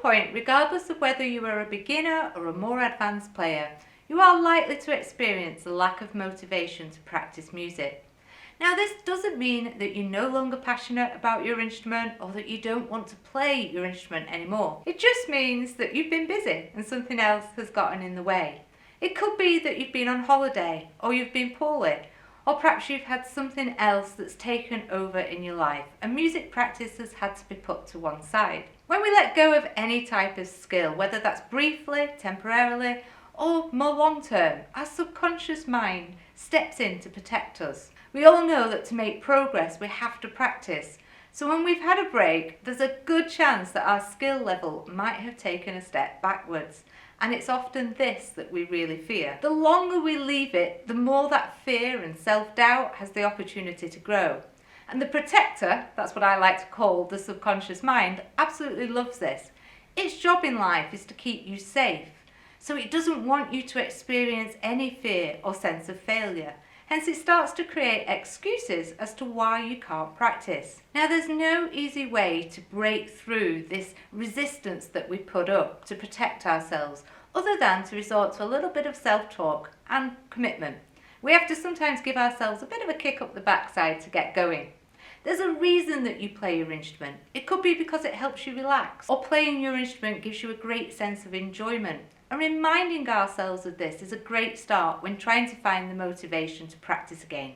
point, regardless of whether you are a beginner or a more advanced player, you are likely to experience a lack of motivation to practice music. Now, this doesn't mean that you're no longer passionate about your instrument or that you don't want to play your instrument anymore. It just means that you've been busy and something else has gotten in the way. It could be that you've been on holiday, or you've been poorly, or perhaps you've had something else that's taken over in your life and music practice has had to be put to one side. When we let go of any type of skill, whether that's briefly, temporarily, or more long term, our subconscious mind steps in to protect us. We all know that to make progress we have to practice. So when we've had a break, there's a good chance that our skill level might have taken a step backwards. And it's often this that we really fear. The longer we leave it, the more that fear and self-doubt has the opportunity to grow. And the protector, that's what I like to call the subconscious mind, absolutely loves this. Its job in life is to keep you safe. So it doesn't want you to experience any fear or sense of failure. Hence it starts to create excuses as to why you can't practice. Now, there's no easy way to break through this resistance that we put up to protect ourselves other than to resort to a little bit of self-talk and commitment. We have to sometimes give ourselves a bit of a kick up the backside to get going. There's a reason that you play your instrument. It could be because it helps you relax, or playing your instrument gives you a great sense of enjoyment. And reminding ourselves of this is a great start when trying to find the motivation to practice again.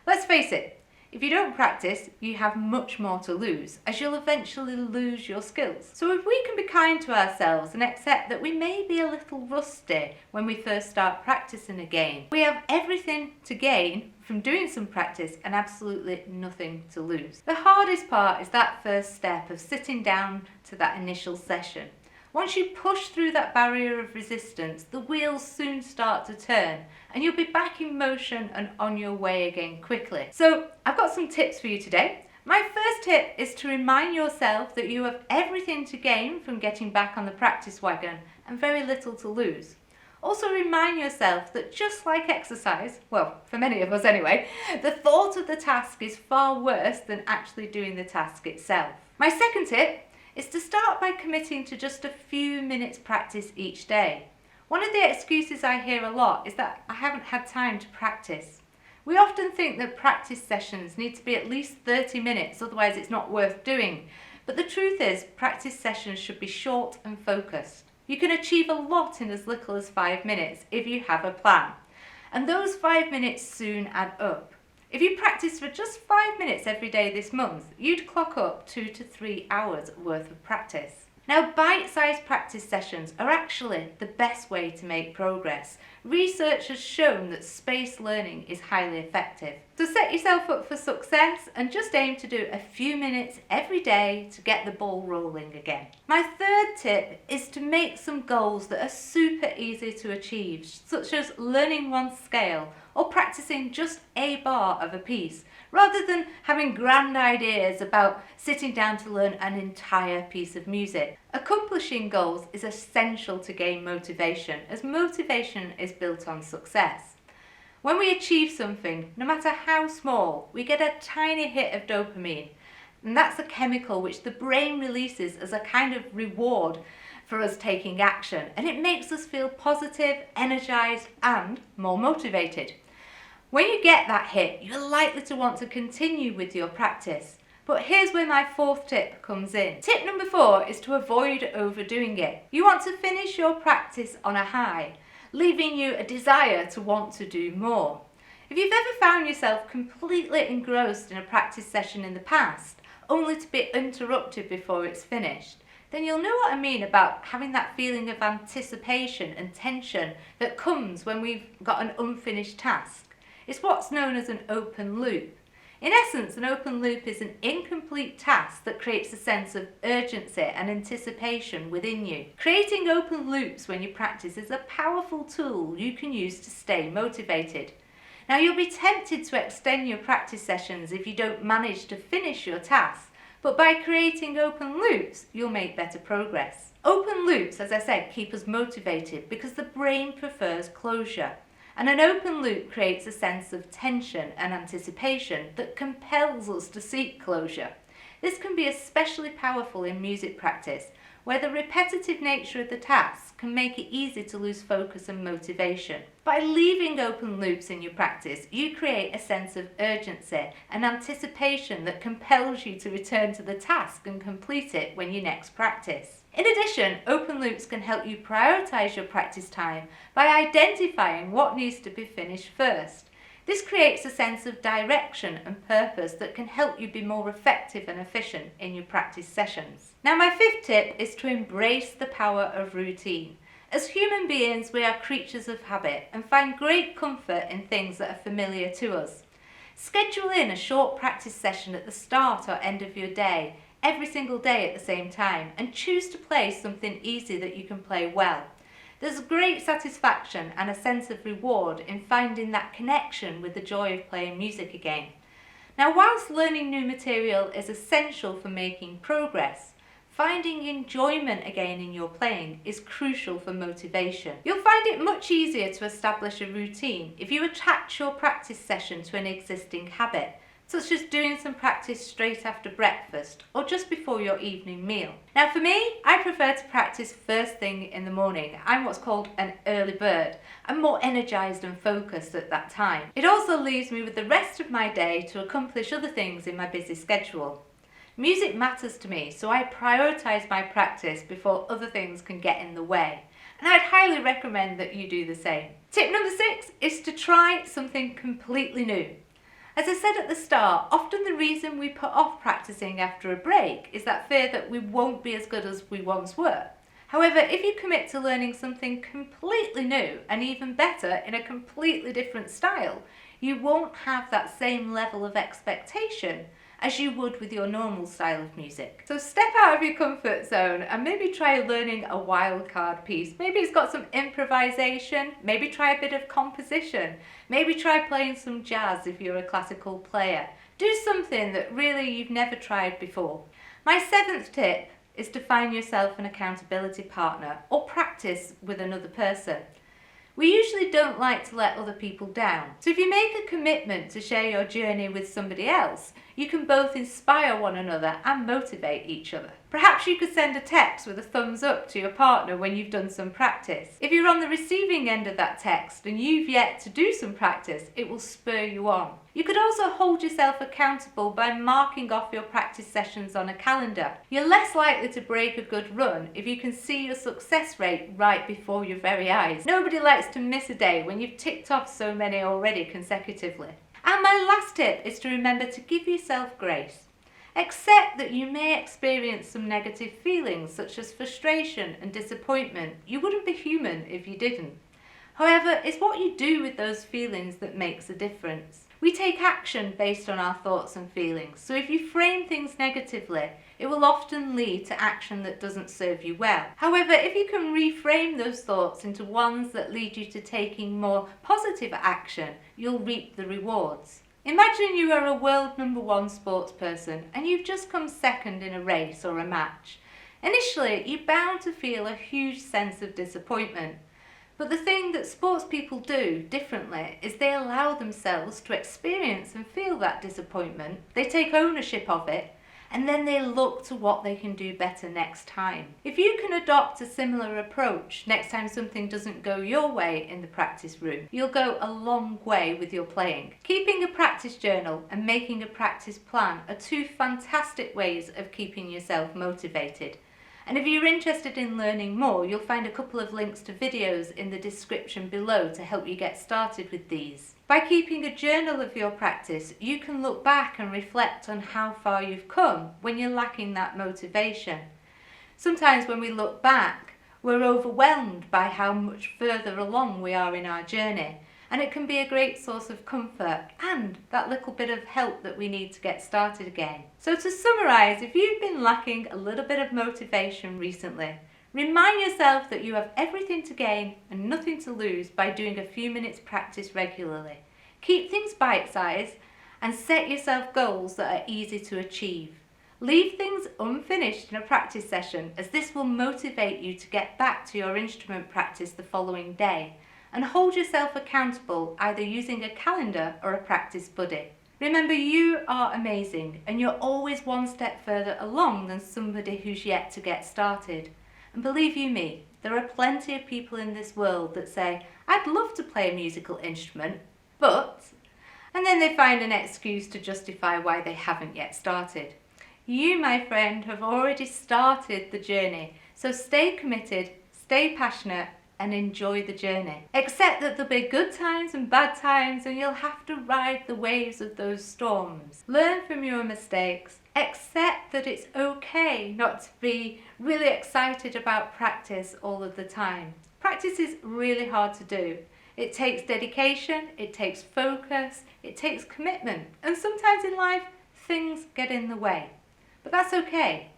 Let's face it, if you don't practice, you have much more to lose, as you'll eventually lose your skills. So if we can be kind to ourselves and accept that we may be a little rusty when we first start practicing again, we have everything to gain from doing some practice and absolutely nothing to lose. The hardest part is that first step of sitting down to that initial session. Once you push through that barrier of resistance, the wheels soon start to turn and you'll be back in motion and on your way again quickly. So I've got some tips for you today. My first tip is to remind yourself that you have everything to gain from getting back on the practice wagon and very little to lose. Also remind yourself that just like exercise, well, for many of us anyway, the thought of the task is far worse than actually doing the task itself. My second tip is to start by committing to just a few minutes practice each day. One of the excuses I hear a lot is that I haven't had time to practice. We often think that practice sessions need to be at least 30 minutes, otherwise it's not worth doing. But the truth is, practice sessions should be short and focused. You can achieve a lot in as little as 5 minutes if you have a plan. And those 5 minutes soon add up. If you practice for just 5 minutes every day this month, you'd clock up 2 to 3 hours worth of practice. Now, bite-sized practice sessions are actually the best way to make progress. Research has shown that spaced learning is highly effective. So set yourself up for success and just aim to do a few minutes every day to get the ball rolling again. My third tip is to make some goals that are super easy to achieve, such as learning one scale or practicing just a bar of a piece, rather than having grand ideas about sitting down to learn an entire piece of music. Accomplishing goals is essential to gain motivation, as motivation is built on success. When we achieve something, no matter how small, we get a tiny hit of dopamine, and that's a chemical which the brain releases as a kind of reward for us taking action, and it makes us feel positive, energized, and more motivated. When you get that hit, you're likely to want to continue with your practice. But here's where my fourth tip comes in. Tip number 4 is to avoid overdoing it. You want to finish your practice on a high, leaving you a desire to want to do more. If you've ever found yourself completely engrossed in a practice session in the past, only to be interrupted before it's finished, then you'll know what I mean about having that feeling of anticipation and tension that comes when we've got an unfinished task. It's what's known as an open loop. In essence, an open loop is an incomplete task that creates a sense of urgency and anticipation within you. Creating open loops when you practice is a powerful tool you can use to stay motivated. Now, you'll be tempted to extend your practice sessions if you don't manage to finish your task, but by creating open loops, you'll make better progress. Open loops, as I said, keep us motivated because the brain prefers closure. And an open loop creates a sense of tension and anticipation that compels us to seek closure. This can be especially powerful in music practice, where the repetitive nature of the task can make it easy to lose focus and motivation. By leaving open loops in your practice, you create a sense of urgency and anticipation that compels you to return to the task and complete it when you next practice. In addition, open loops can help you prioritize your practice time by identifying what needs to be finished first. This creates a sense of direction and purpose that can help you be more effective and efficient in your practice sessions. Now, my fifth tip is to embrace the power of routine. As human beings, we are creatures of habit and find great comfort in things that are familiar to us. Schedule in a short practice session at the start or end of your day, every single day at the same time, and choose to play something easy that you can play well. There's great satisfaction and a sense of reward in finding that connection with the joy of playing music again. Now, whilst learning new material is essential for making progress, finding enjoyment again in your playing is crucial for motivation. You'll find it much easier to establish a routine if you attach your practice session to an existing habit, such as doing some practice straight after breakfast or just before your evening meal. Now, for me, I prefer to practice first thing in the morning. I'm what's called an early bird. I'm more energized and focused at that time. It also leaves me with the rest of my day to accomplish other things in my busy schedule. Music matters to me, so I prioritize my practice before other things can get in the way. And I'd highly recommend that you do the same. Tip number 6 is to try something completely new. As I said at the start, often the reason we put off practicing after a break is that fear that we won't be as good as we once were. However, if you commit to learning something completely new and even better in a completely different style, you won't have that same level of expectation as you would with your normal style of music. So step out of your comfort zone and maybe try learning a wildcard piece. Maybe it's got some improvisation, maybe try a bit of composition, maybe try playing some jazz if you're a classical player. Do something that really you've never tried before. My 7th tip is to find yourself an accountability partner or practice with another person. We usually don't like to let other people down. So if you make a commitment to share your journey with somebody else, you can both inspire one another and motivate each other. Perhaps you could send a text with a thumbs up to your partner when you've done some practice. If you're on the receiving end of that text and you've yet to do some practice, it will spur you on. You could also hold yourself accountable by marking off your practice sessions on a calendar. You're less likely to break a good run if you can see your success rate right before your very eyes. Nobody likes to miss a day when you've ticked off so many already consecutively. And my last tip is to remember to give yourself grace. Accept that you may experience some negative feelings such as frustration and disappointment. You wouldn't be human if you didn't. However, it's what you do with those feelings that makes a difference. We take action based on our thoughts and feelings, so if you frame things negatively, it will often lead to action that doesn't serve you well. However, if you can reframe those thoughts into ones that lead you to taking more positive action, you'll reap the rewards. Imagine you are a world #1 sports person and you've just come second in a race or a match. Initially, you're bound to feel a huge sense of disappointment. But the thing that sports people do differently is they allow themselves to experience and feel that disappointment, they take ownership of it, and then they look to what they can do better next time. If you can adopt a similar approach next time something doesn't go your way in the practice room, you'll go a long way with your playing. Keeping a practice journal and making a practice plan are 2 fantastic ways of keeping yourself motivated. And if you're interested in learning more, you'll find a couple of links to videos in the description below to help you get started with these. By keeping a journal of your practice, you can look back and reflect on how far you've come when you're lacking that motivation. Sometimes when we look back, we're overwhelmed by how much further along we are in our journey, and it can be a great source of comfort and that little bit of help that we need to get started again. So to summarise, if you've been lacking a little bit of motivation recently, remind yourself that you have everything to gain and nothing to lose by doing a few minutes practice regularly. Keep things bite-sized and set yourself goals that are easy to achieve. Leave things unfinished in a practice session, as this will motivate you to get back to your instrument practice the following day, and hold yourself accountable either using a calendar or a practice buddy. Remember, you are amazing and you're always one step further along than somebody who's yet to get started. And believe you me, there are plenty of people in this world that say, I'd love to play a musical instrument, but... and then they find an excuse to justify why they haven't yet started. You, my friend, have already started the journey, so stay committed, stay passionate, and enjoy the journey. Accept that there'll be good times and bad times, and you'll have to ride the waves of those storms. Learn from your mistakes. Accept that it's okay not to be really excited about practice all of the time. Practice is really hard to do. It takes dedication, it takes focus, it takes commitment, and sometimes in life things get in the way. But that's okay,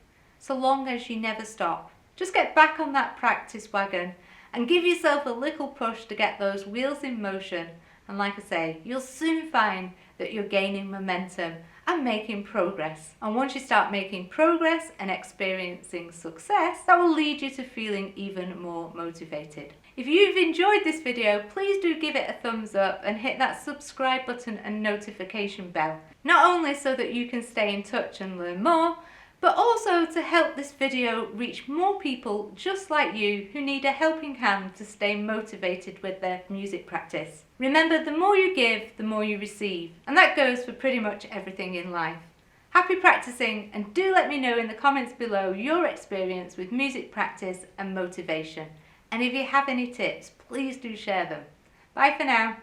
so long as you never stop. Just get back on that practice wagon and give yourself a little push to get those wheels in motion, and like I say, you'll soon find that you're gaining momentum and making progress. And once you start making progress and experiencing success, that will lead you to feeling even more motivated. If you've enjoyed this video, please do give it a thumbs up and hit that subscribe button and notification bell. Not only so that you can stay in touch and learn more, but also to help this video reach more people just like you who need a helping hand to stay motivated with their music practice. Remember, the more you give, the more you receive, and that goes for pretty much everything in life. Happy practicing, and do let me know in the comments below your experience with music practice and motivation. And if you have any tips, please do share them. Bye for now.